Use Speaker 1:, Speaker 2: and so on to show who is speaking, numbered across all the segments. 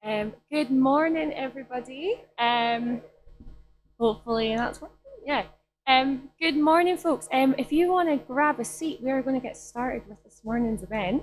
Speaker 1: Good morning, everybody. Hopefully that's working. Yeah. Good morning, folks. If you want to grab a seat, we are going to get started with this morning's event.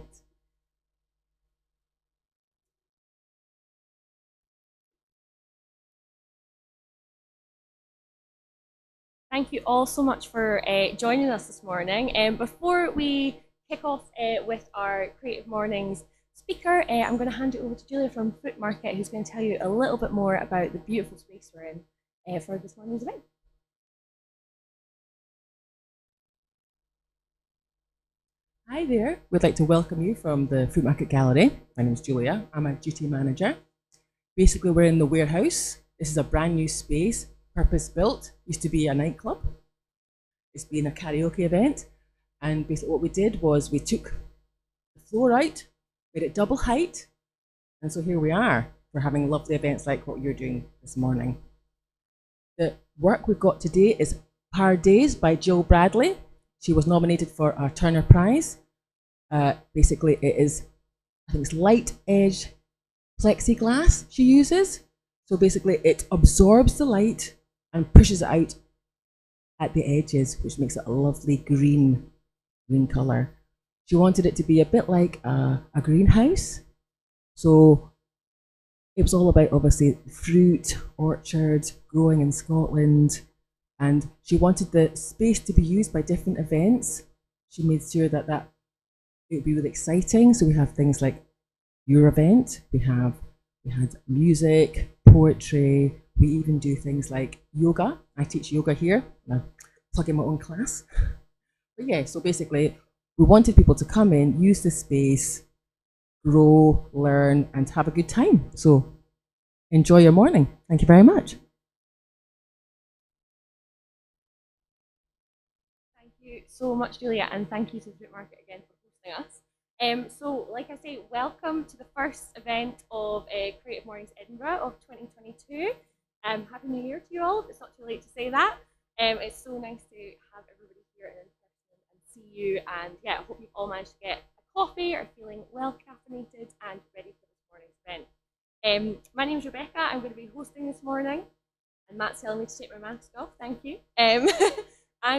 Speaker 1: Thank you all so much for joining us this morning. Before we kick off with our Creative Mornings speaker, I'm going to hand it over to Julia from Fruit Market, who's going to tell you a little bit more about the beautiful space we're in for this morning's event.
Speaker 2: Hi there. We'd like to welcome you from the Fruit Market Gallery. My name is Julia. I'm a duty manager. Basically, we're in the warehouse. This is a brand new space, purpose built. Used to be a nightclub. It's been a karaoke event. And basically what we did was we took the floor out, made it double height. And so here we are. We're having lovely events like what you're doing this morning. The work we've got today is Par Days by Jill Bradley. She was nominated for our Turner Prize. Basically, it is, I think it's light edge plexiglass she uses. So basically, it absorbs the light and pushes it out at the edges, which makes it a lovely green color. She wanted it to be a bit like a greenhouse. So it was all about, obviously, fruit, orchards, growing in Scotland. And she wanted the space to be used by different events. She made sure that it would be really exciting. So we have things like your event. We had music, poetry. We even do things like yoga. I teach yoga here. I'm plugging my own class. But yeah, so basically, we wanted people to come in, use the space, grow, learn, and have a good time. So enjoy your morning. Thank you very much.
Speaker 1: Thank you so much, Julia, and thank you to the Fruit Market again for hosting us. So, like I say, welcome to the first event of Creative Mornings Edinburgh of 2022. Happy New Year to you all, if it's not too late to say that. It's so nice to have everybody here in person and see you, and yeah, I hope you've all managed to get a coffee or feeling well caffeinated and ready for this morning's event. My name is Rebecca. I'm going to be hosting this morning, and Matt's telling me to take my mask off. Thank you. I'm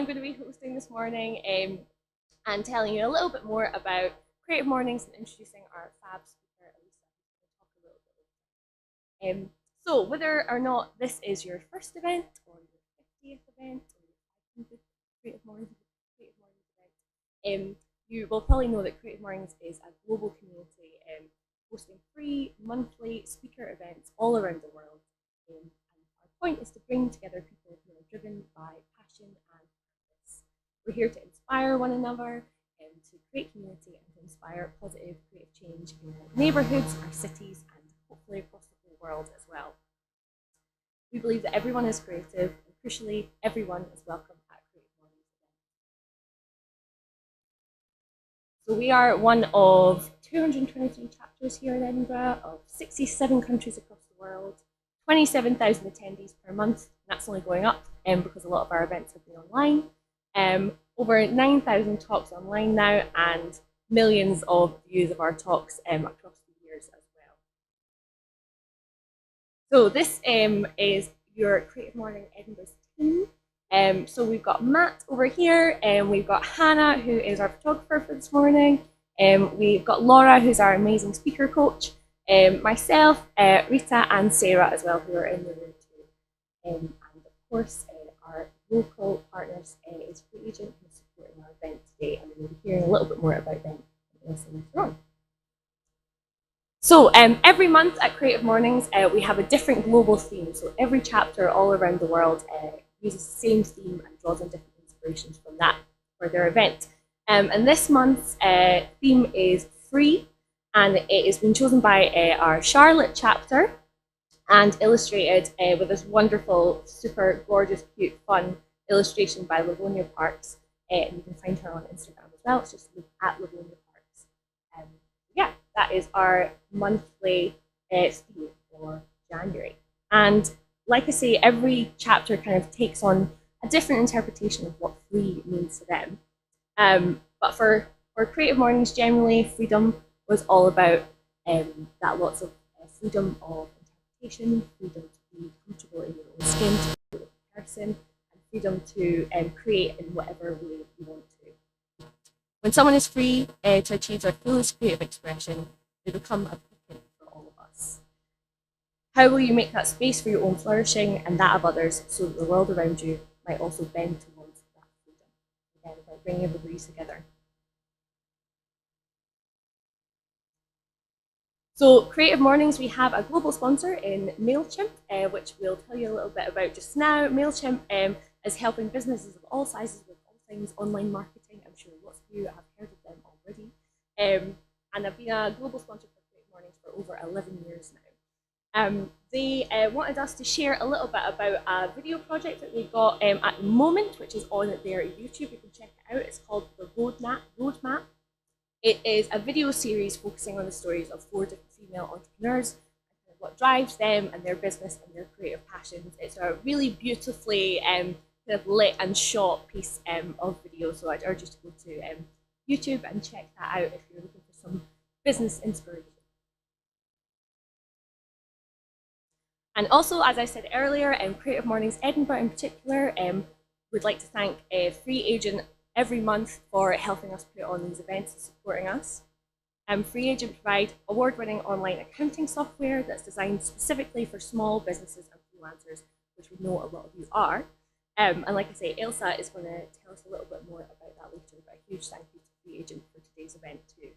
Speaker 1: going to be hosting this morning and telling you a little bit more about Creative Mornings and introducing our fab speaker, Elisa, who's going to talk a little bit later. So whether or not this is your first event or your 50th event or your 500th Creative Mornings event, you will probably know that Creative Mornings is a global community hosting free monthly speaker events all around the world. And our point is to bring together people who are driven by passion and purpose. We're here to inspire one another and to create community and to inspire positive creative change in our neighbourhoods, our cities, and hopefully across the whole world as well. We believe that everyone is creative, and crucially, everyone is welcome at Creative Mornings events. So we are one of 223 chapters here in Edinburgh, of 67 countries across the world, 27,000 attendees per month, and that's only going up because a lot of our events have been online. Over 9,000 talks online now, and millions of views of our talks across the years as well. So this is your Creative Morning Edinburgh's team. So we've got Matt over here, and we've got Hannah, who is our photographer for this morning. We've got Laura, who's our amazing speaker coach. Myself, Rita, and Sarah as well, who are in the room too. And of course, our local partners is Free Agent, who's supporting our event today, and we'll be hearing a little bit more about them later on. So every month at Creative Mornings, we have a different global theme. So every chapter all around the world uses the same theme and draws on different inspirations from that for their event. And this month's theme is free, and it has been chosen by our Charlotte chapter and illustrated with this wonderful, super gorgeous, cute, fun illustration by Livonia Parks. And you can find her on Instagram as well. It's just at Livonia Parks. Yeah, that is our monthly theme for January. And like I say, every chapter kind of takes on a different interpretation of what free means to them. But for Creative Mornings, generally, freedom was all about that lots of freedom of interpretation, freedom to be comfortable in your own skin, to be a person, and freedom to create in whatever way you want to. When someone is free to achieve their fullest creative expression, they become a beacon for all of us. How will you make that space for your own flourishing and that of others so that the world around you might also bend towards that freedom? Again, by bringing everybody together. So Creative Mornings, we have a global sponsor in MailChimp, which we'll tell you a little bit about just now. MailChimp is helping businesses of all sizes with all things online marketing. I'm sure lots of you have heard of them already. And I've been a global sponsor for Creative Mornings for over 11 years now. They wanted us to share a little bit about a video project that they've got at the moment, which is on their YouTube. You can check it out. It's called The Roadmap. It is a video series focusing on the stories of 4 different female entrepreneurs, and what drives them and their business and their creative passions. It's a really beautifully kind of lit and shot piece of video, so I'd urge you to go to YouTube and check that out if you're looking for some business inspiration. And also, as I said earlier, Creative Mornings Edinburgh in particular would like to thank Free Agent every month for helping us put on these events and supporting us. Free Agent provide award-winning online accounting software that's designed specifically for small businesses and freelancers, which we know a lot of you are. And like I say, Elsa is going to tell us a little bit more about that later, but a huge thank you to Free Agent for today's event too.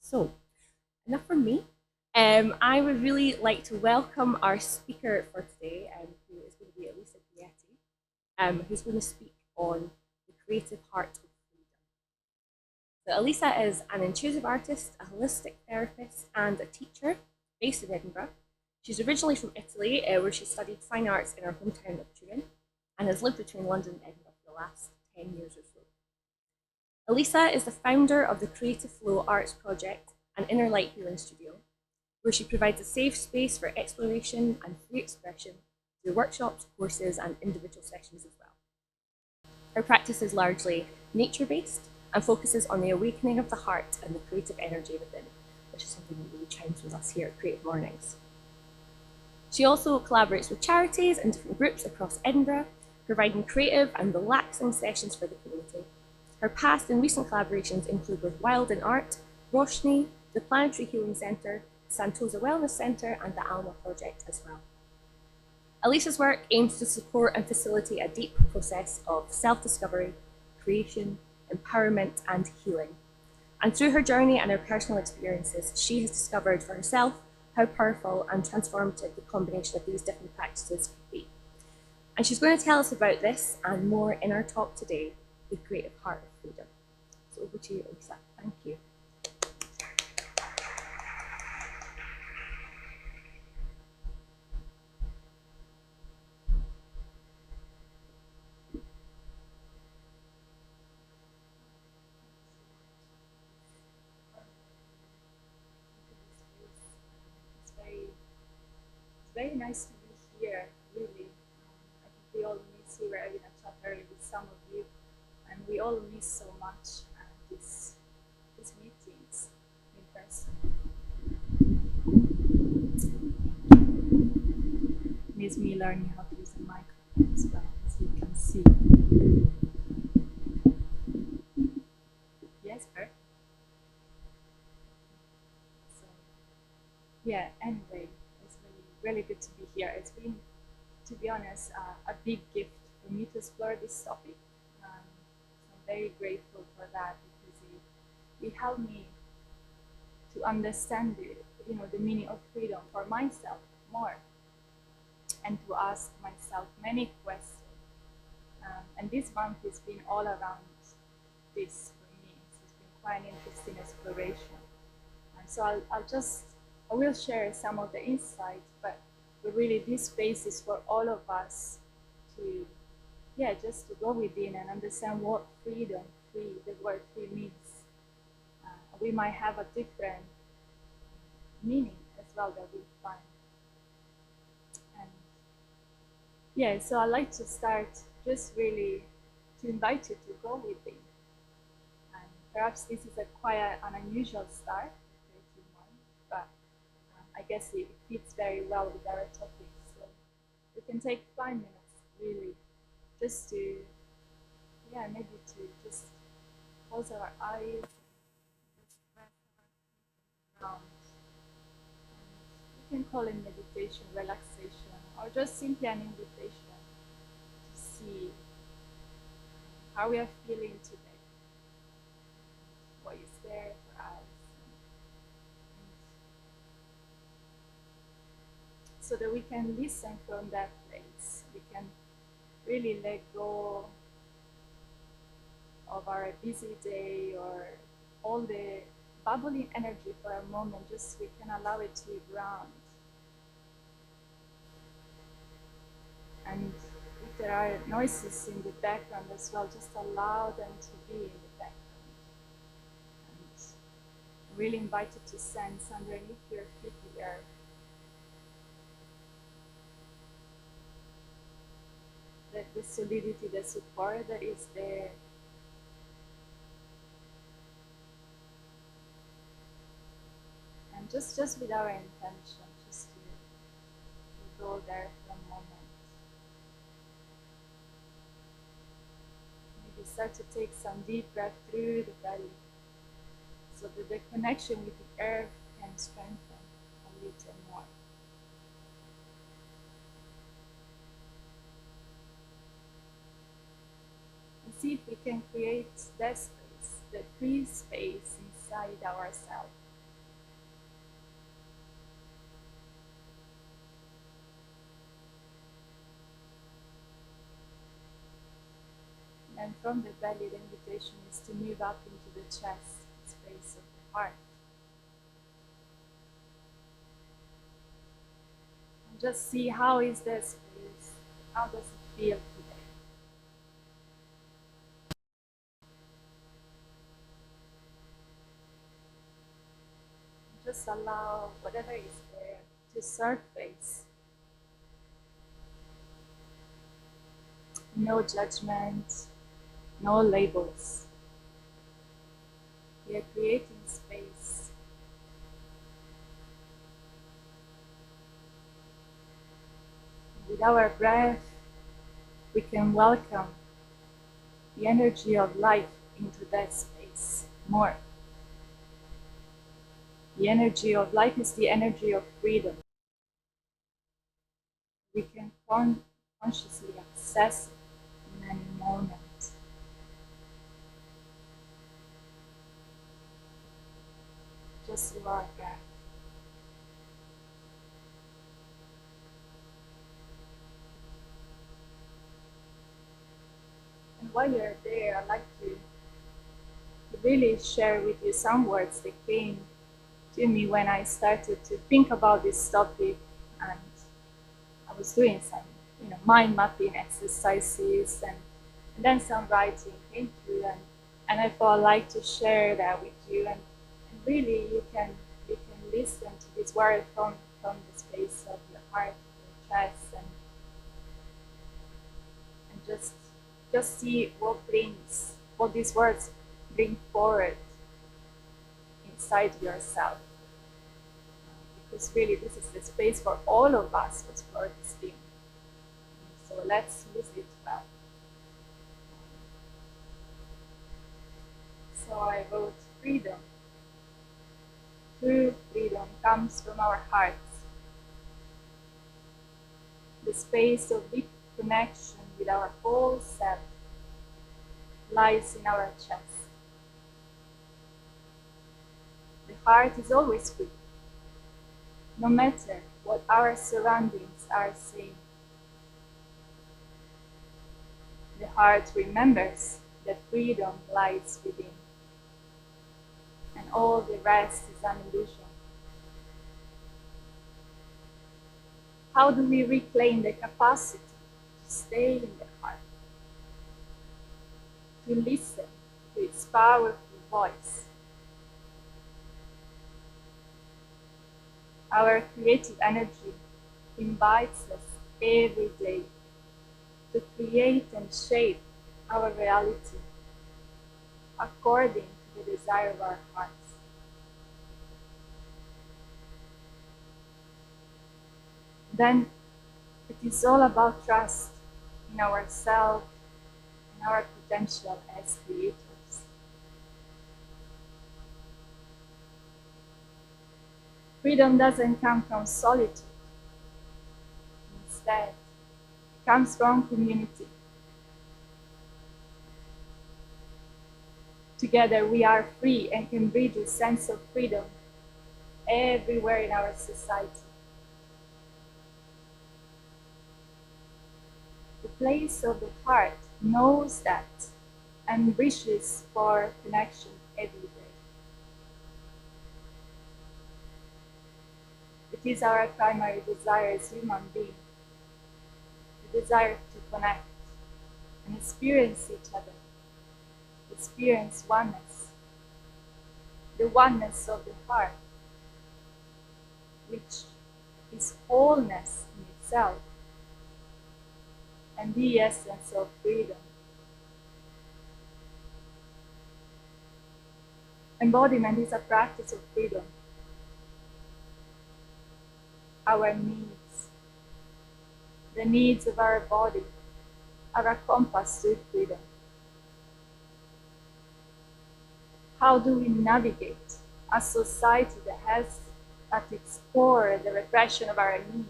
Speaker 1: So, enough from me. I would really like to welcome our speaker for today, who is going to be Elisa Guietti, who's going to speak on the creative heart of freedom. So Elisa is an intuitive artist, a holistic therapist, and a teacher based in Edinburgh. She's originally from Italy, where she studied fine arts in her hometown of Turin, and has lived between London and Edinburgh for the last 10 years or so. Elisa is the founder of the Creativeflow Arts project, an inner light healing studio, where she provides a safe space for exploration and free expression through workshops, courses, and individual sessions as well. Her practice is largely nature-based and focuses on the awakening of the heart and the creative energy within, which is something that really chimes with us here at Creative Mornings. She also collaborates with charities and different groups across Edinburgh, providing creative and relaxing sessions for the community. Her past and recent collaborations include with Wild in Art, Roshni, the Planetary Healing Centre, Santosa Wellness Centre, and the Alma Project as well. Elisa's work aims to support and facilitate a deep process of self-discovery, creation, empowerment, and healing. And through her journey and her personal experiences, she has discovered for herself how powerful and transformative the combination of these different practices can be. And she's going to tell us about this and more in our talk today, The Creative Heart of Freedom. So over to you, Elisa. Thank you.
Speaker 3: Very nice to be here, really. I think we all miss you. We're having a chat earlier with some of you, and we all miss so much these meetings in person. Miss me learning how to use a microphone as well, as you can see. Yes, Bert? So, yeah, anyway. Really good to be here. It's been, to be honest, a big gift for me to explore this topic. So I'm very grateful for that because it helped me to understand the meaning of freedom for myself more, and to ask myself many questions. And this month has been all around this for me. So it's been quite an interesting exploration. And so I will share some of the insights, but really this space is for all of us to, just to go within and understand what the word free means. We might have a different meaning as well that we find. And so I'd like to start just really to invite you to go within. And perhaps this is quite an unusual start. I guess it fits very well with our topic. So we can take 5 minutes, really, just to, yeah, maybe to just close our eyes, just rest around. We can call it meditation, relaxation, or just simply an invitation to see how we are feeling today, what is there for us. So that we can listen from that place. We can really let go of our busy day or all the bubbling energy for a moment, just we can allow it to ground. And if there are noises in the background as well, just allow them to be in the background. And I really invite you to sense underneath your feet here that the solidity, the support that is there. And just with our intention, just to go there for a moment. Maybe start to take some deep breath through the belly so that the connection with the earth can strengthen a little more. And see if we can create that space, the free space inside ourselves. And from the belly, the invitation is to move up into the chest, space of the heart. And just see how is that space, how does it feel today? Just allow whatever is there to surface. No judgment, no labels. We are creating space. With our breath, we can welcome the energy of life into that space more. The energy of life is the energy of freedom. We can consciously access it in any moment. Just through our breath. And while you're there, I'd like to really share with you some words that came to me when I started to think about this topic, and I was doing some mind mapping exercises, and then some writing came through, and I thought I'd like to share that with you, and really you can listen to this word from the space of your heart, your chest, and just see what these words bring forward inside yourself. Because really this is the space for all of us to explore this theme. So let's use it well. So I wrote freedom. True freedom comes from our hearts. The space of deep connection with our whole self lies in our chest. The heart is always free, no matter what our surroundings are saying. The heart remembers that freedom lies within, and all the rest is an illusion. How do we reclaim the capacity to stay in the heart, to listen to its powerful voice? Our creative energy invites us every day to create and shape our reality according to the desire of our hearts. then it is all about trust in ourselves, in our potential as creators. Freedom doesn't come from solitude. Instead, it comes from community. Together we are free and can breathe a sense of freedom everywhere in our society. The place of the heart knows that and wishes for connection every day. It is our primary desire as human beings, the desire to connect and experience each other, experience oneness, the oneness of the heart, which is wholeness in itself and the essence of freedom. Embodiment is a practice of freedom. Our needs, the needs of our body, are a compass to freedom. How do we navigate a society that has at its core the repression of our needs?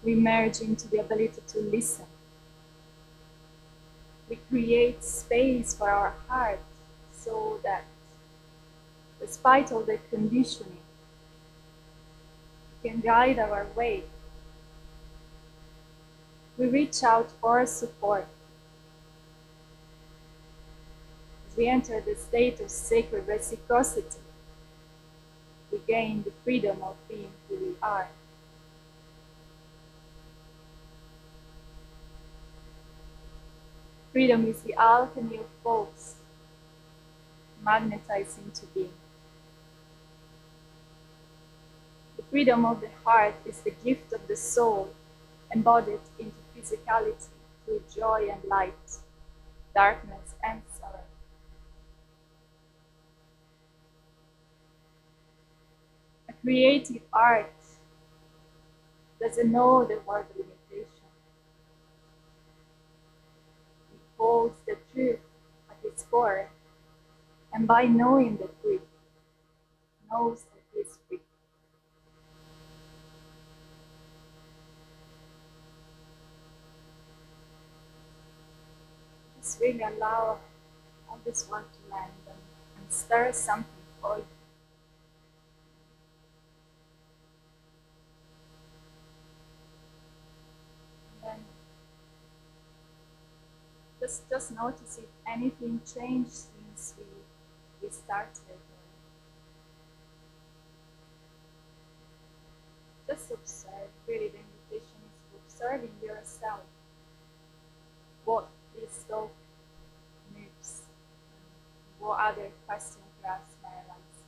Speaker 3: We merge into the ability to listen. We create space for our heart so that, despite all the conditioning, it can guide our way. We reach out for support. As we enter the state of sacred reciprocity, we gain the freedom of being who we are. Freedom is the alchemy of force, magnetized into being. The freedom of the heart is the gift of the soul, embodied into physicality through joy and light, darkness and sorrow. A creative art doesn't know the word limitation. It holds the truth at its core, and by knowing the truth, knows that it is free. Just really allow all this work to land and stir something for you. And then just notice if anything changed since we started. Just observe. Really, the invitation is to observing yourself. What this thought moves. What other questions perhaps may arise.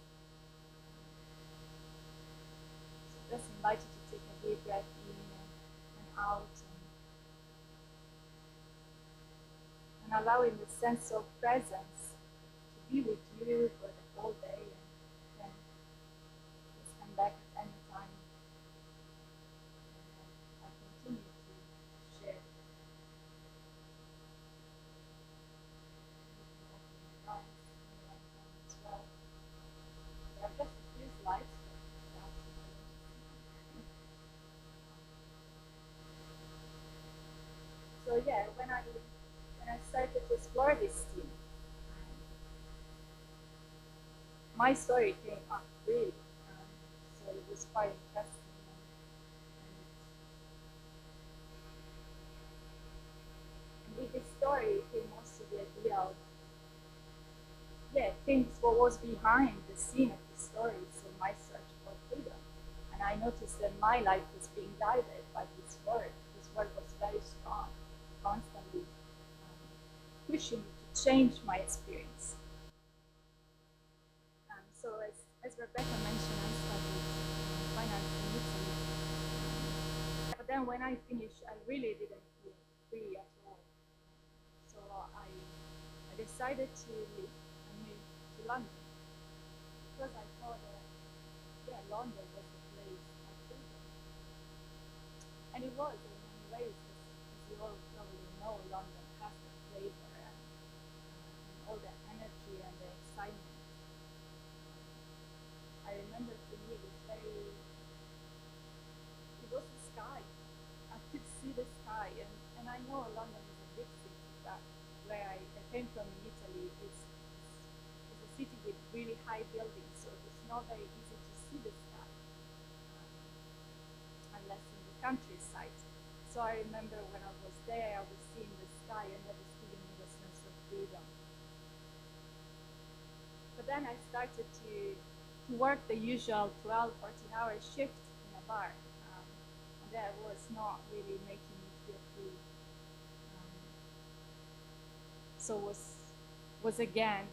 Speaker 3: So just invite you to take a deep breath in and out, and allowing the sense of presence to be with you for the whole day, and then just come back at any time. I'll continue to share. As well. There are just a few slides. So yeah, when I started to explore this theme, my story came up really, so it was quite interesting. And with this story came also the idea of, things what was behind the scene of the story, so my search for freedom. And I noticed that my life was being guided by this word. This word was very strong, constantly pushing me to change my experience. So as Rebecca mentioned, I studied finance in Italy. But then when I finished, I really didn't feel free at all. So I decided to leave and move to London because I London was a place of freedom. And it was in many ways, as you all probably know, London has the flavor and all the energy and the excitement. I remember for me it was the sky. I could see the sky, and I know London is a big city, but where I came from in Italy is a city with really high buildings, so it's not very easy to see the sky unless in the countryside. So I remember when I was there, I was seeing the sky and that was giving me a sense of freedom. But then I started to work the usual 12, 14-hour shift in a bar. And that was not really making me feel free. So I was again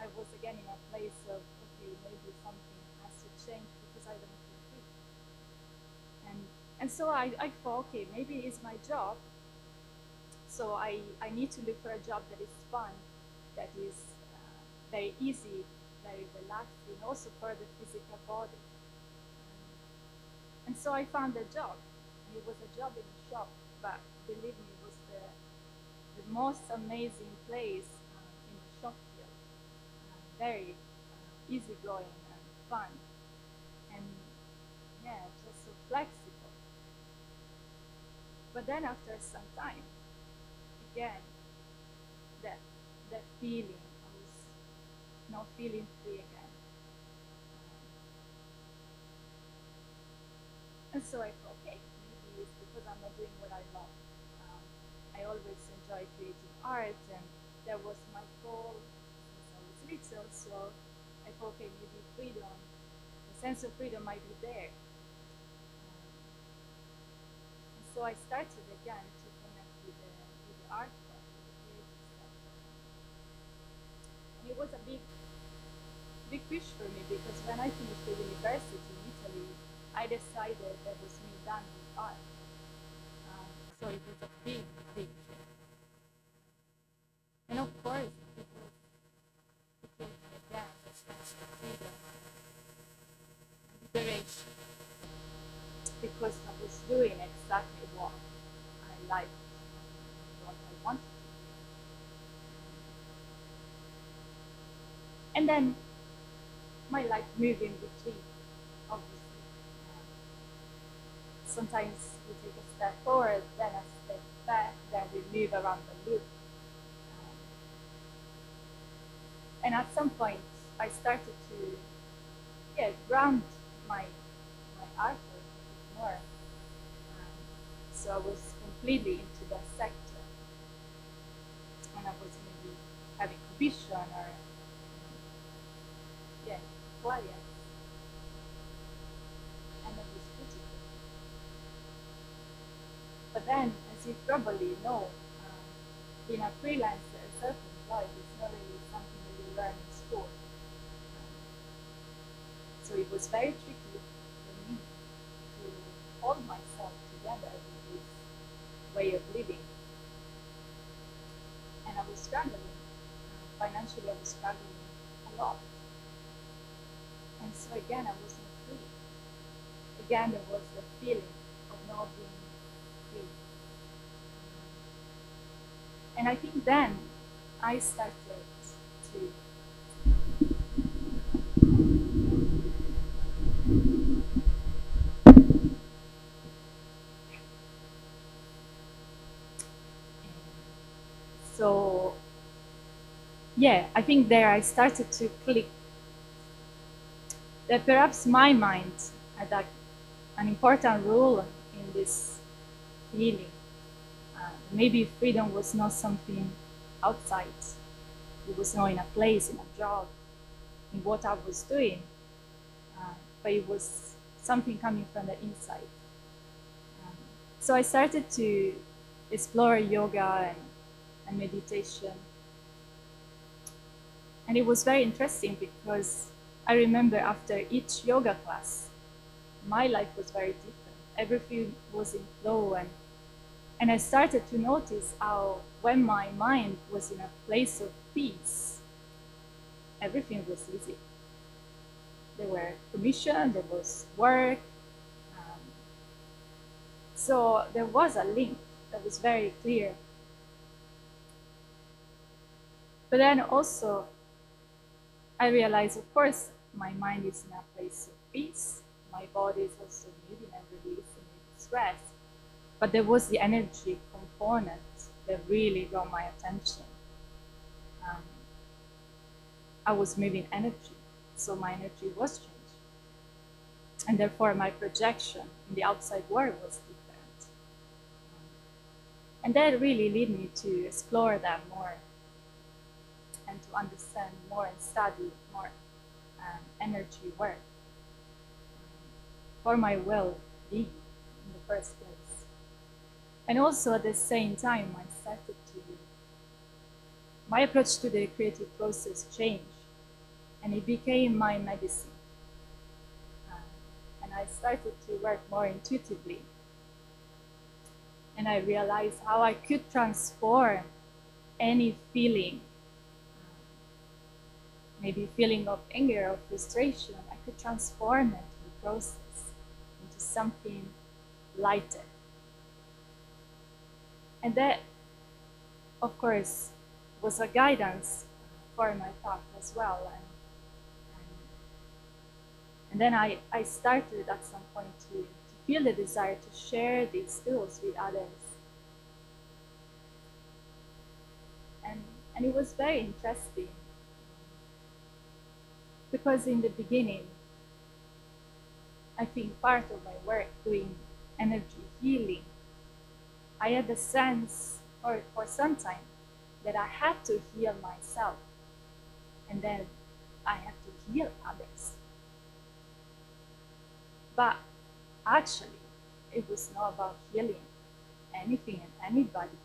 Speaker 3: in a place of, okay, maybe something has to change because I don't feel free. And so I thought, okay, maybe it's my job. So I need to look for a job that is fun, that is very easy, very relaxing, also for the physical body. And so I found a job, and it was a job in a shop, but believe me, it was the most amazing place in the shop field. Very easygoing and fun, and yeah, just so flexible. But then after some time, again, that feeling, I was not feeling free again. And so I thought, okay, maybe it's because I'm not doing what I love. I always enjoy creative art, and that was my goal since I was little, so I thought, okay, maybe freedom, the sense of freedom might be there. And so I started again to connect with the art form, with the creative stuff. And it was a big push for me, because when I finished the university in Italy, I decided that was me done with art. So it was a big change. And of course, it gave me again the sense of freedom and liberation, because I was doing exactly what I liked, what I wanted to do. And then my life moved in between, obviously. Sometimes we take a step forward, then a step back, then we move around the loop. And at some point, I started to ground my artwork more. So I was completely into that sector. And I was maybe having commission or clients. And it was beautiful. But then, as you probably know, being a freelancer, self-employed, is not really something that you learn in school. So it was very tricky for me to hold myself together with this way of living. And I was struggling. Financially, I was struggling a lot. And so again, I wasn't free. Again, there was the feeling of not being free. And I think then I started to I think there I started to click that perhaps my mind had an important role in this feeling. Maybe freedom was not something outside. It was not in a place, in a job, in what I was doing, but it was something coming from the inside. So I started to explore yoga and meditation. And it was very interesting because I remember after each yoga class, my life was very different. Everything was in flow, and I started to notice how when my mind was in a place of peace, everything was easy. There were commissions, there was work. So there was a link that was very clear. But then also, I realized, of course, my mind is in a place of peace. My body is also needing and releasing stress. But there was the energy component that really got my attention. I was moving energy, so my energy was changing. And therefore, my projection in the outside world was different. And that really led me to explore that more and to understand more and study more energy work for my well-being in the first place. And also at the same time, I started to, my approach to the creative process changed, and it became my medicine. And I started to work more intuitively. And I realized how I could transform any feeling, maybe feeling of anger or frustration, I could transform it in the process into something lighter. And that, of course, was a guidance for my path as well. And then I started at some point to feel the desire to share these tools with others. And it was very interesting because in the beginning, I think part of my work doing energy healing, I had the sense for some time that I had to heal myself and then I had to heal others. But actually, it was not about healing anything and anybody.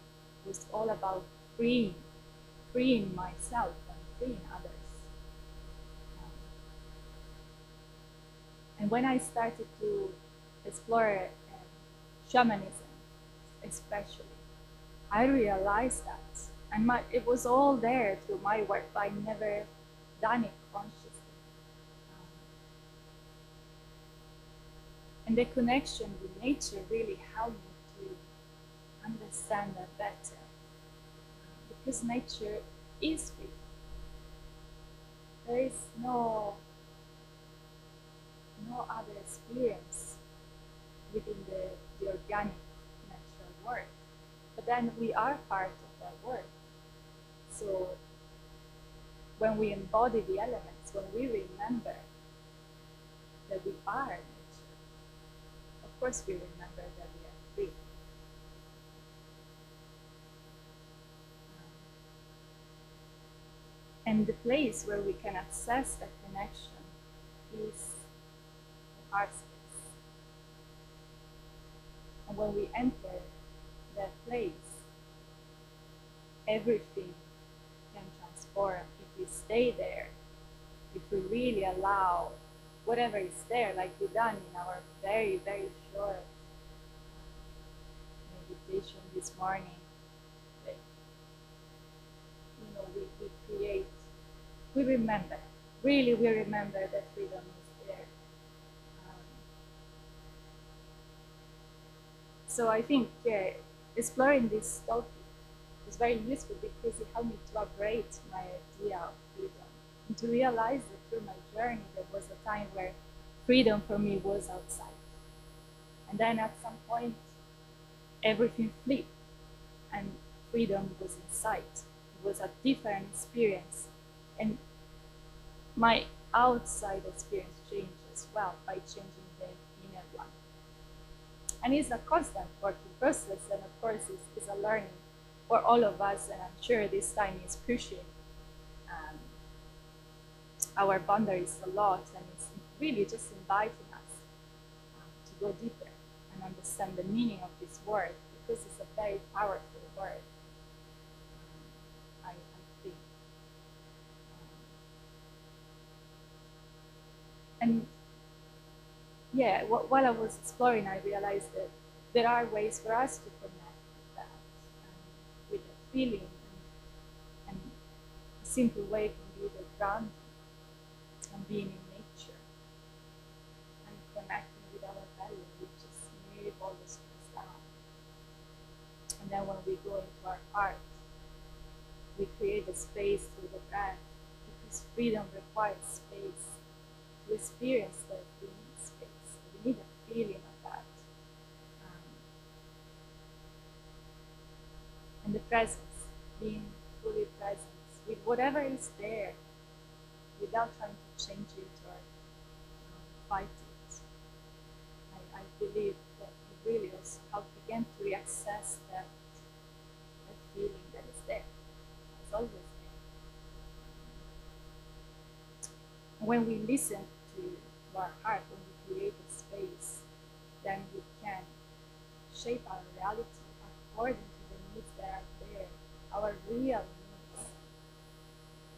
Speaker 3: It was all about freeing myself and freeing others. And when I started to explore shamanism, especially, I realized that, and it was all there through my work, but I never done it consciously. And the connection with nature really helped me to understand that better, because nature is free. There is no other experience within the organic natural world. But then we are part of that world. So when we embody the elements, when we remember that we are nature, of course we remember that we are free. And the place where we can access that connection is our space. And when we enter that place, everything can transform if we stay there, if we really allow whatever is there, like we done in our very, very short meditation this morning. That, we create, we remember, really we remember that freedom is there. So I think exploring this topic was very useful because it helped me to upgrade my idea of freedom and to realize that through my journey there was a time where freedom for me was outside. And then at some point everything flipped and freedom was inside. It was a different experience. And my outside experience changed as well by changing the inner one. And it's a constant working process, and of course it's a learning for all of us, and I'm sure this time is pushing our boundaries a lot, and it's really just inviting us to go deeper and understand the meaning of this word, because it's a very powerful word, I think. And yeah, while I was exploring, I realized that there are ways for us to connect with that, with the feeling, and a simple way can be the grounding and being in nature. all the stress down. And then when we go into our heart, we create a space through the breath, because freedom requires space. To experience that, we need space. We need a feeling of that. And the presence, being fully present with whatever is there, without trying to change it or fight it. I believe that it really also helps again to reassess that feeling that is there. It's always there. When we listen to our heart, when we create a space, then we can shape our reality according to the needs that are there, our real needs.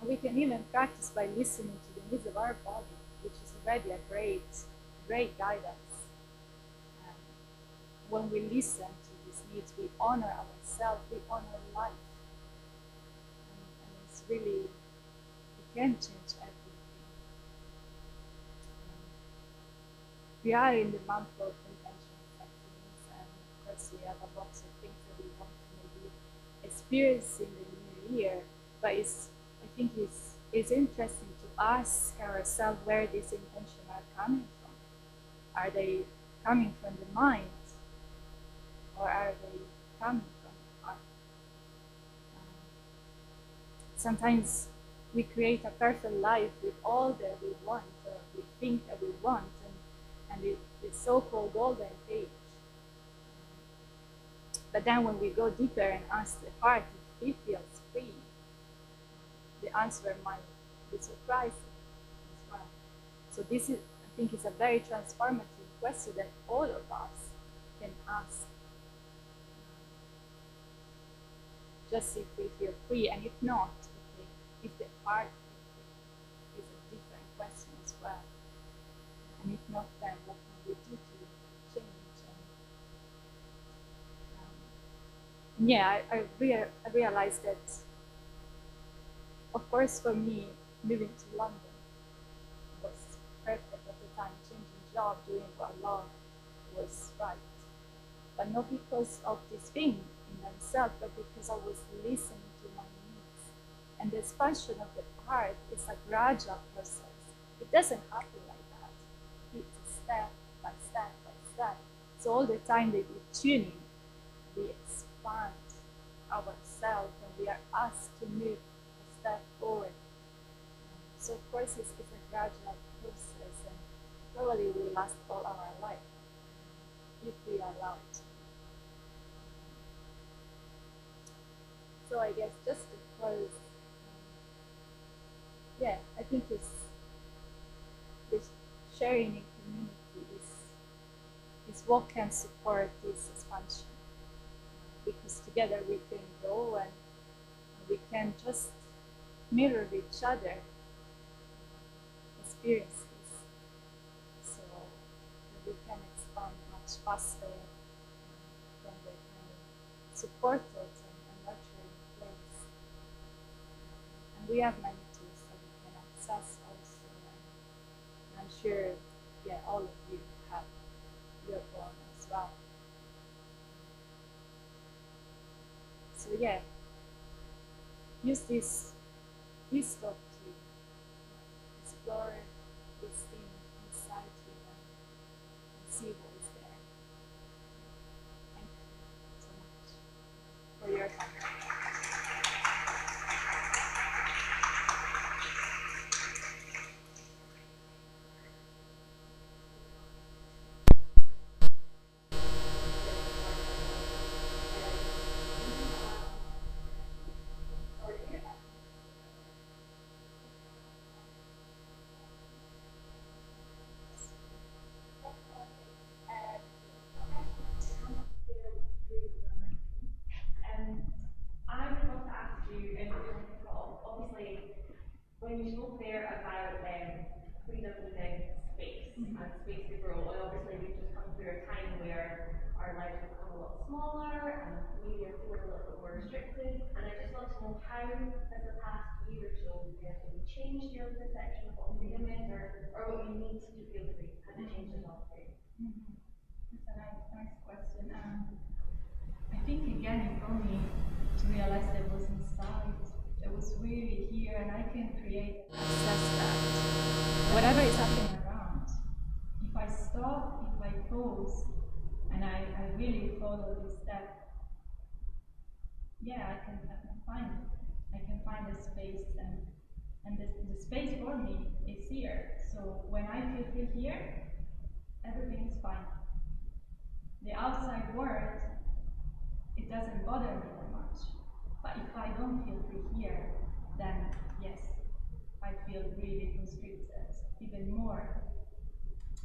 Speaker 3: And we can even practice by listening to the needs of our body, which is already a great guidance. And when we listen to these needs, we honor ourselves, we honor life. And it's really, it can change everything. We are in the month of intentions and things, and of course we have a box of things that we want to maybe experience in the new year. But I think it's interesting to ask ourselves where these intentions are coming from. Are they coming from the mind, or are they coming from the heart? Sometimes we create a perfect life with all that we want, or we think that we want, and the so-called golden age. But then when we go deeper and ask the heart if it feels free, the answer might be surprising as well. So this is, I think, is a very transformative question that all of us can ask. Just if we feel free, and if not, if the heart is a different question as well. And if not, then what can we do to change? And yeah, I realized that, of course, for me, moving to London was perfect at the time. Changing job, doing what I love was right. But not because of this thing in themselves, but because I was listening to my needs. And the expansion of the heart is a gradual process. It doesn't happen like that. It's a step by step by step. So all the time that we're tuning, we expand ourselves, and we are asked to move a step forward. So of course it's a gradual process, and probably will last all our life if we allow it. So I guess just to close, yeah, I think this sharing in community is what can support this expansion, because together we can grow, and we can just mirror each other experiences, so that we can expand much faster from the kind of supported and nurturing place. And we have many tools that we can access also, and I'm sure, yeah, all of you have your own as well. So yeah, use this talk to explore this thing inside you, and see what is there. Thank you so much for your time.
Speaker 1: I would love to ask you, in the kick off, obviously, when you spoke there about freedom within space and space to grow, and obviously we've just come through a time where our lives have become a lot smaller and maybe are feeling a little bit more restricted. And I just want to know, how has the past year or so changed your perception of what freedom is, or what you need to feel free? Has it changed at all for you?
Speaker 3: That's a nice question. I think again it brought me to realize that was inside, that was really here, and I can create and access that. Whatever is happening around. If I stop, if I pause, and I really follow this step, yeah, I can find it. I can find a space, and the space for me is here. So when I feel free here, everything is fine. The outside world, it doesn't bother me that much. But if I don't feel free here, then yes, I feel really constricted, even more.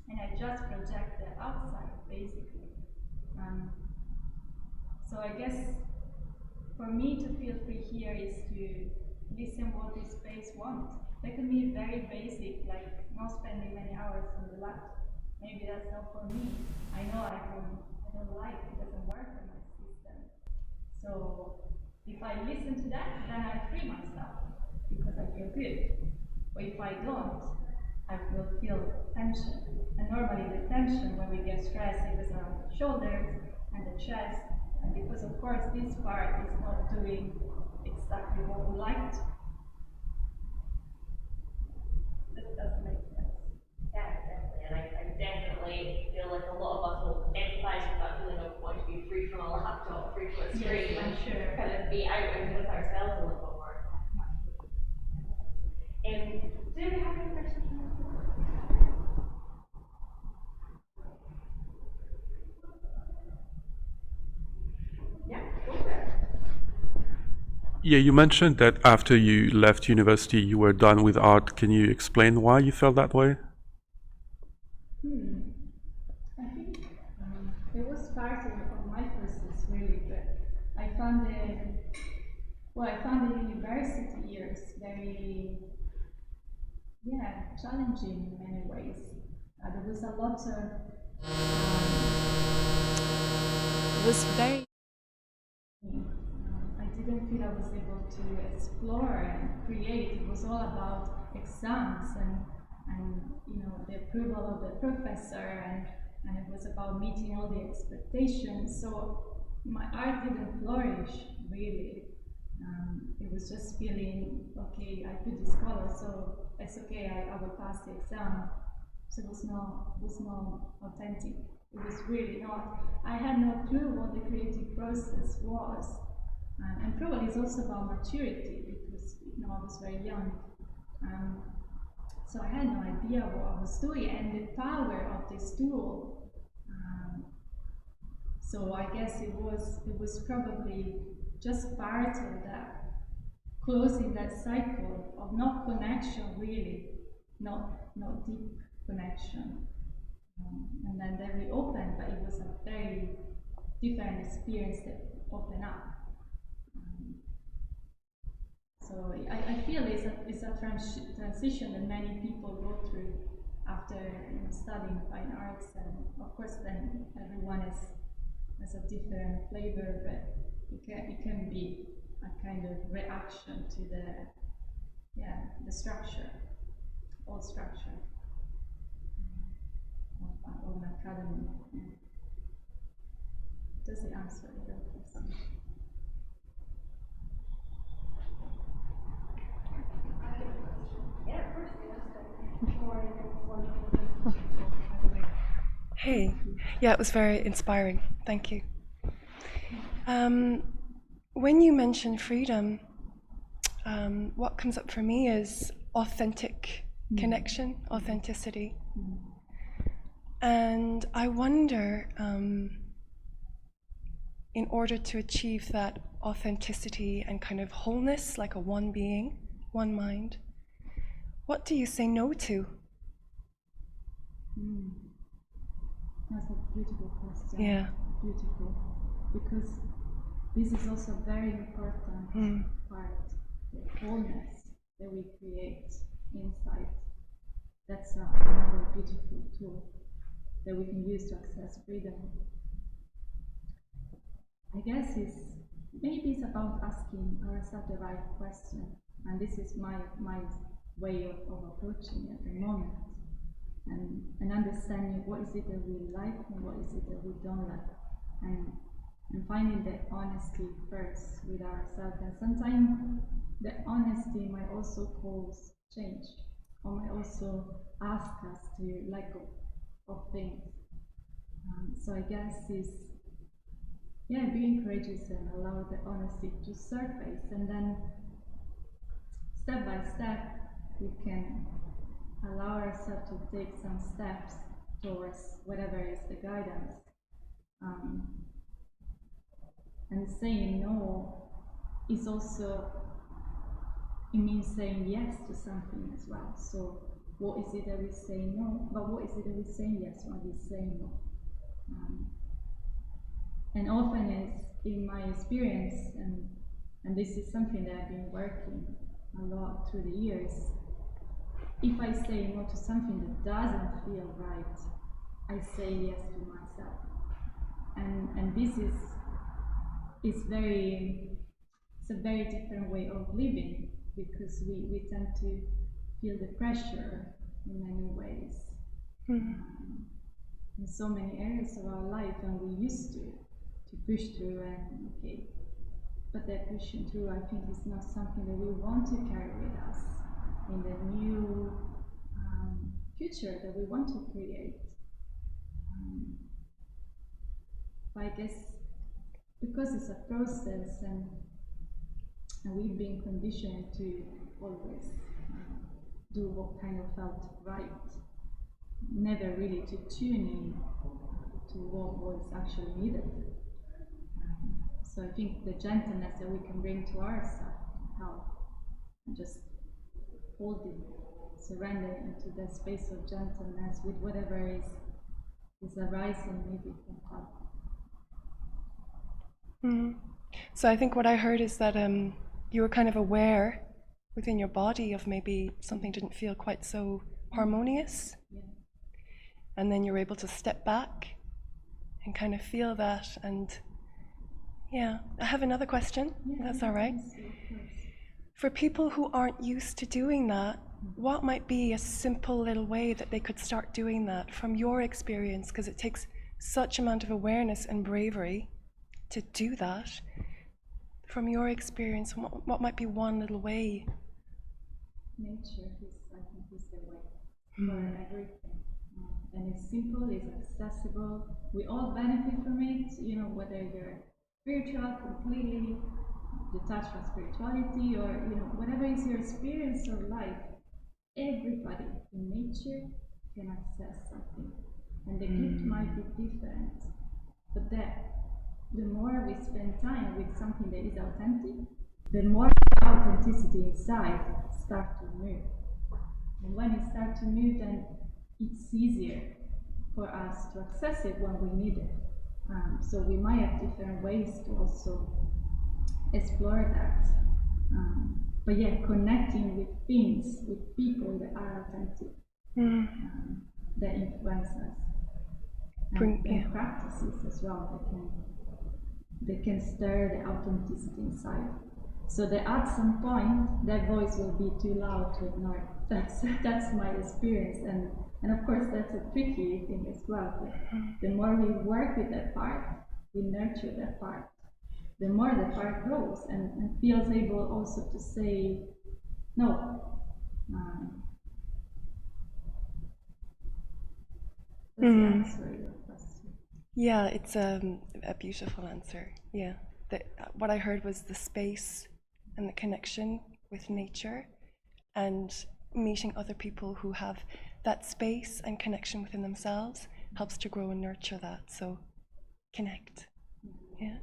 Speaker 3: And I just project the outside, basically. So I guess for me to feel free here is to listen what this space wants. That can be very basic, like not spending many hours on the laptop. Maybe that's not for me. I know I don't like it, doesn't work for my system. So if I listen to that, then I free myself because I feel good. But if I don't, I will feel tension. And normally the tension when we get stressed is around the shoulders and the chest. And because of course this part is not doing exactly what we like to. That doesn't make sense.
Speaker 1: Yeah, definitely. And I definitely feel like a lot of us will empathize with that feeling of wanting to be free from a laptop, free from a screen,
Speaker 3: Yes, I'm sure.
Speaker 1: Kind of be out and with ourselves a little bit more. Do we have any questions? Yeah, go for it.
Speaker 4: Yeah, you mentioned that after you left university, you were done with art. Can you explain why you felt that way?
Speaker 3: I think it was part of my process, really, but I found the university years very, challenging in many ways. There was a lot of, it was very, I didn't feel I was able to explore and create. It was all about exams and the approval of the professor, and it was about meeting all the expectations. So my art didn't flourish really. It was just feeling, okay, I put this color, so it's okay, I will pass the exam. So it was not authentic. It was really not. I had no clue what the creative process was. And probably it's also about maturity, because I was very young. So I had no idea what I was doing and the power of this tool. So I guess it was probably just part of that, closing that cycle of not connection really, not deep connection. And then they reopened, but it was a very different experience that opened up. So I feel it's a transition that many people go through after studying fine arts, and of course then everyone has a different flavor, but it can be a kind of reaction to the structure, old structure of an academy. Does it answer your question?
Speaker 1: Yeah, of course.
Speaker 5: Hey, yeah, it was very inspiring. Thank you. When you mention freedom, what comes up for me is authentic connection, authenticity. And I wonder, in order to achieve that authenticity and kind of wholeness, like a one being, one mind, what do you say no to?
Speaker 3: That's a beautiful question.
Speaker 5: Yeah.
Speaker 3: Beautiful. Because this is also a very important part, the wholeness that we create inside. That's another beautiful tool that we can use to access freedom. I guess maybe it's about asking ourselves the right question. And this is my way of approaching it at the moment. and understanding what is it that we like and what is it that we don't like, and finding that honesty first with ourselves. And sometimes the honesty might also cause change, or might also ask us to let go of things. So I guess is being courageous and allow the honesty to surface, and then step by step we can allow ourselves to take some steps towards whatever is the guidance. And saying no is also, it means saying yes to something as well. So what is it that we say no, but what is it that we say yes when we say no? And often is in my experience, and this is something that I've been working a lot through the years, if I say no to something that doesn't feel right, I say yes to myself. And this is it's a very different way of living, because we tend to feel the pressure in many ways, in so many areas of our life, and we used to push through, and but that pushing through, I think, is not something that we want to carry with us in the new future that we want to create. But I guess because it's a process, and we've been conditioned to always do what kind of felt right, never really to tune in to what was actually needed. So I think the gentleness that we can bring to ourselves help, and just holding, surrendering into that space of gentleness with whatever is arising, maybe can help.
Speaker 5: So I think what I heard is that you were kind of aware within your body of maybe something didn't feel quite so harmonious, and then you're able to step back and kind of feel that. And I have another question, if that's all right. For people who aren't used to doing that, what might be a simple little way that they could start doing that from your experience? Because it takes such amount of awareness and bravery to do that. From your experience, what might be one little way?
Speaker 3: Nature I think, is the way for everything. And it's simple, it's accessible. We all benefit from it, whether you're spiritual, completely detached from spirituality, or whatever is your experience of life. Everybody in nature can access something, and the gift might be different, but the more we spend time with something that is authentic, the more authenticity inside starts to move. And when it starts to move, then it's easier for us to access it when we need it. So we might have different ways to also explore that. But connecting with things, with people that are authentic, that influence us. And practices as well that can stir the authenticity inside. So that at some point that voice will be too loud to ignore. That's my experience, and of course that's a tricky thing as well. The more we work with that part, we nurture that part, the more the part grows and feels able also to say no. That's the answer to your question.
Speaker 5: Yeah, it's a beautiful answer. Yeah, what I heard was the space and the connection with nature, and meeting other people who have that space and connection within themselves helps to grow and nurture that. So connect. Yeah.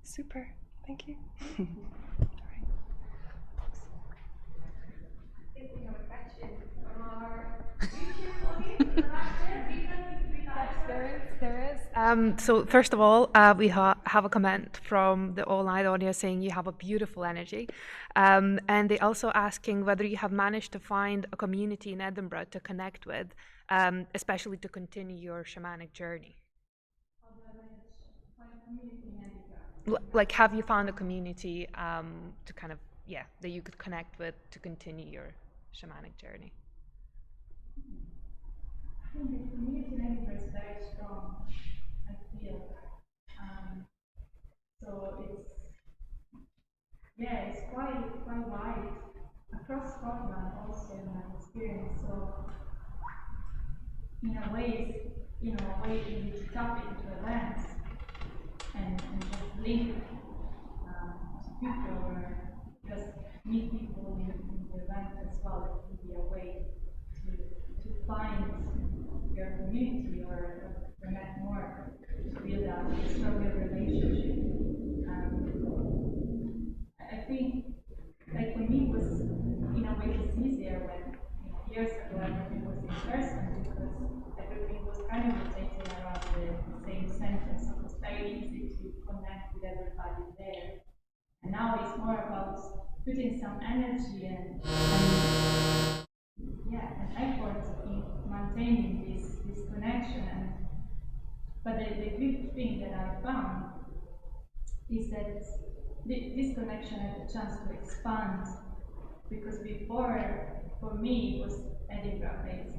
Speaker 5: Super. Thank you. All right.
Speaker 1: I think we have a question from our YouTube audience.
Speaker 6: There is. So first of all, we have a comment from the online audience saying you have a beautiful energy, and they also asking whether you have managed to find a community in Edinburgh to connect with, especially to continue your shamanic journey. Like, have you found a community to kind of that you could connect with to continue your shamanic journey?
Speaker 3: think the community in Edinburgh is very strong, I feel. So it's quite wide across Scotland also in my experience. So in a way to tap into events and just link to people or just meet people in the event as well. It can be a way to find your community or connect more, to build a stronger relationship. I think, like for me, it was in a way it's easier when years ago everything was in person because everything was kind of rotating around the same center, so it was very easy to connect with everybody there. And now it's more about putting some energy and effort in maintaining this connection. But the good thing that I found is that this connection had the chance to expand, because before, for me, it was Edinburgh based.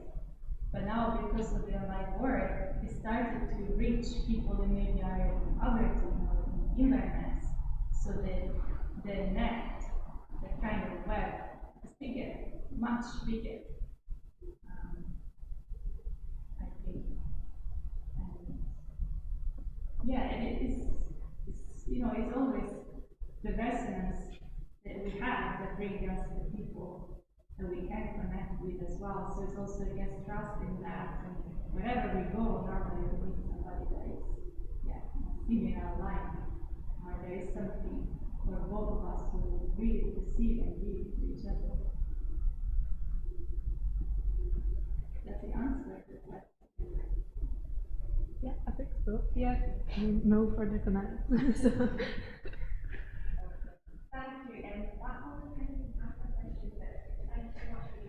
Speaker 3: But now, because of the online work, it started to reach people in maybe Aberdeen or Inverness. So the net, the kind of web, is bigger, much bigger. I think. And it's always the resonance that we have that brings us the people that we can connect with as well. So it's also trust in that, and wherever we go, normally we meet somebody that is similar line, or there is something for both of us to really receive and give to each other. That's the answer to that.
Speaker 6: Yeah, I think so. Yeah, no further comments. So.
Speaker 1: Thank you, and that was a question that thank you so much for the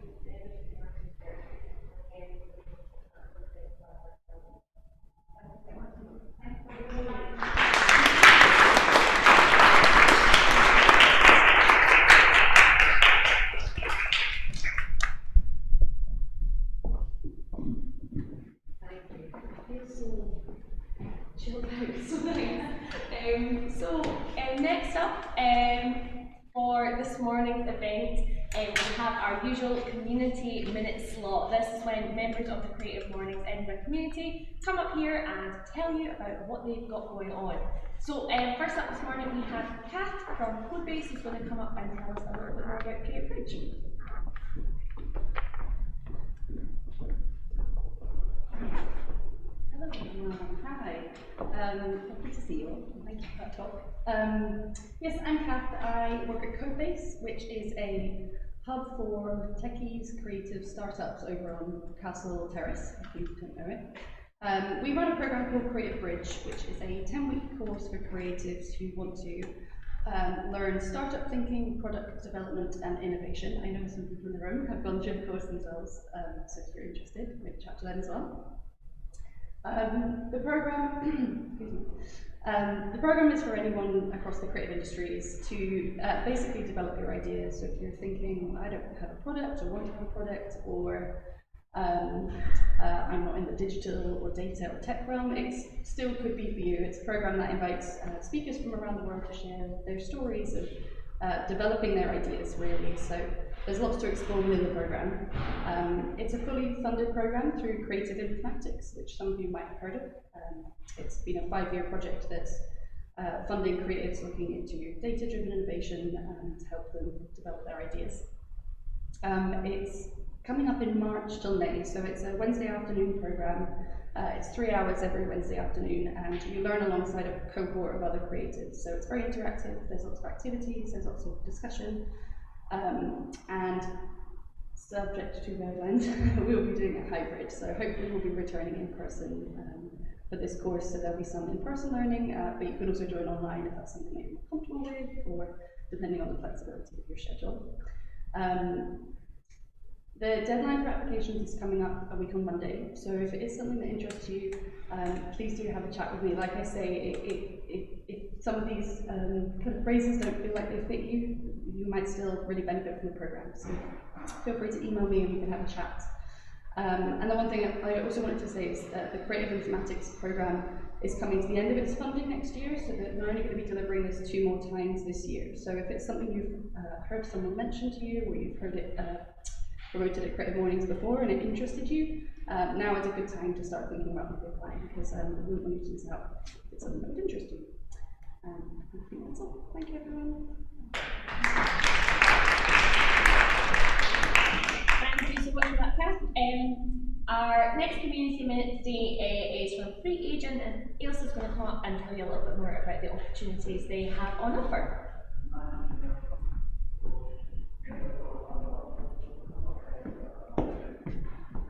Speaker 1: next up, for this morning's event, we have our usual community minute slot. This is when members of the Creative Mornings Edinburgh community come up here and tell you about what they've got going on. So first up this morning we have Kath from Codebase, who's going to come up and tell us a little bit more about Creative Bridge.
Speaker 7: Hello everyone, hi. Lovely to see you all. Thank you for that talk. Yes, I'm Kath. I work at Codebase, which is a hub for techies, creative startups over on Castle Terrace, if you don't know it. We run a program called Creative Bridge, which is a 10-week course for creatives who want to learn startup thinking, product development, and innovation. I know some people in the room have gone through the course themselves, so if you're interested, we can chat to them as well. The program is for anyone across the creative industries to basically develop your ideas. So if you're thinking, I don't have a product or want to have a product, or I'm not in the digital or data or tech realm, it still could be for you. It's a program that invites speakers from around the world to share their stories of developing their ideas, really. So there's lots to explore within the program. It's a fully funded program through Creative Informatics, which some of you might have heard of. It's been a 5-year project that's funding creatives looking into data-driven innovation and help them develop their ideas. It's coming up in March till May, so it's a Wednesday afternoon program. It's 3 hours every Wednesday afternoon, and you learn alongside a cohort of other creatives. So it's very interactive, there's lots of activities, there's lots of discussion, and subject to guidelines, we'll be doing it hybrid. So hopefully we'll be returning in person for this course, so there'll be some in-person learning, but you can also join online if that's something that you're comfortable with, or depending on the flexibility of your schedule. The deadline for applications is coming up a week on Monday, so if it is something that interests you, please do have a chat with me. Like I say, if some of these kind of phrases don't feel like they fit you, you might still really benefit from the program. So feel free to email me and we can have a chat. And the one thing I also wanted to say is that the Creative Informatics programme is coming to the end of its funding next year, so that we're only going to be delivering this 2 more times this year. So if it's something you've heard someone mention to you, or you've heard it promoted at Creative Mornings before and it interested you, now is a good time to start thinking about maybe applying, because we wouldn't want you to miss out if it's something that would interest you. I think that's all. Thank you, everyone.
Speaker 1: Thank you so much for that, Kath. Our next community minute today is from Free Agent, and Ilsa's going to come up and tell you a little bit more about the opportunities they have on offer.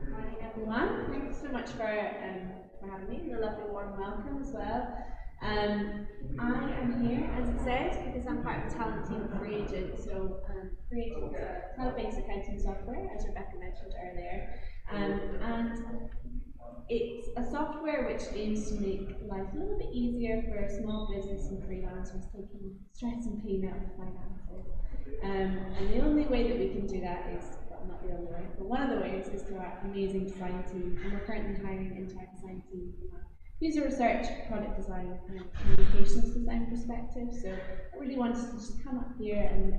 Speaker 8: Morning, everyone. Thanks so much for having me, and a lovely warm welcome as well. I am here, as it says, because I'm part of the talent team of Free Agent. So Free Agent is a cloud-based accounting software, as Rebecca mentioned earlier, and it's a software which aims to make life a little bit easier for small business and freelancers, taking stress and pain out of finances. And the only way that we can do that is, well, not the only way, but one of the ways is through our amazing design team. And we're currently hiring into our design team from a user research, product design, and communications design perspective. So I really wanted to just come up here and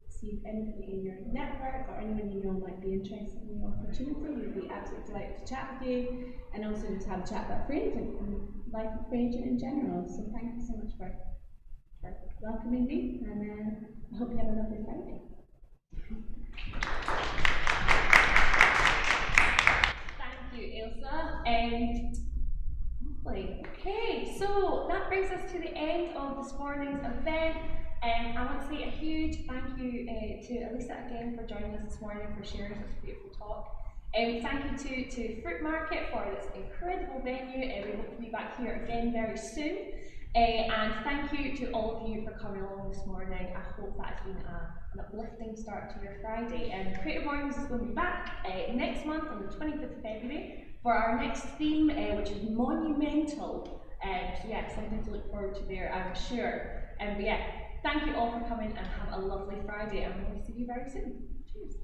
Speaker 8: see if anybody in your network or anyone you know might be interested in the opportunity. We'd be absolutely delighted to chat with you, and also just have a chat about Free Agent and life of Free Agent in general. So thank you so much for welcoming me, and I hope you have a lovely Friday.
Speaker 1: Thank you, Ilsa. Lovely. Okay, so that brings us to the end of this morning's event. I want to say a huge thank you to Elisa again for joining us this morning, for sharing such a beautiful talk. Thank you to Fruit Market for this incredible venue. We hope to be back here again very soon. And thank you to all of you for coming along this morning. I hope that has been an uplifting start to your Friday. Creative Mornings is going to be back next month on the 25th of February for our next theme, which is monumental. So yeah, something to look forward to there, I'm sure. But yeah, thank you all for coming, and have a lovely Friday, and we'll see you very soon. Cheers.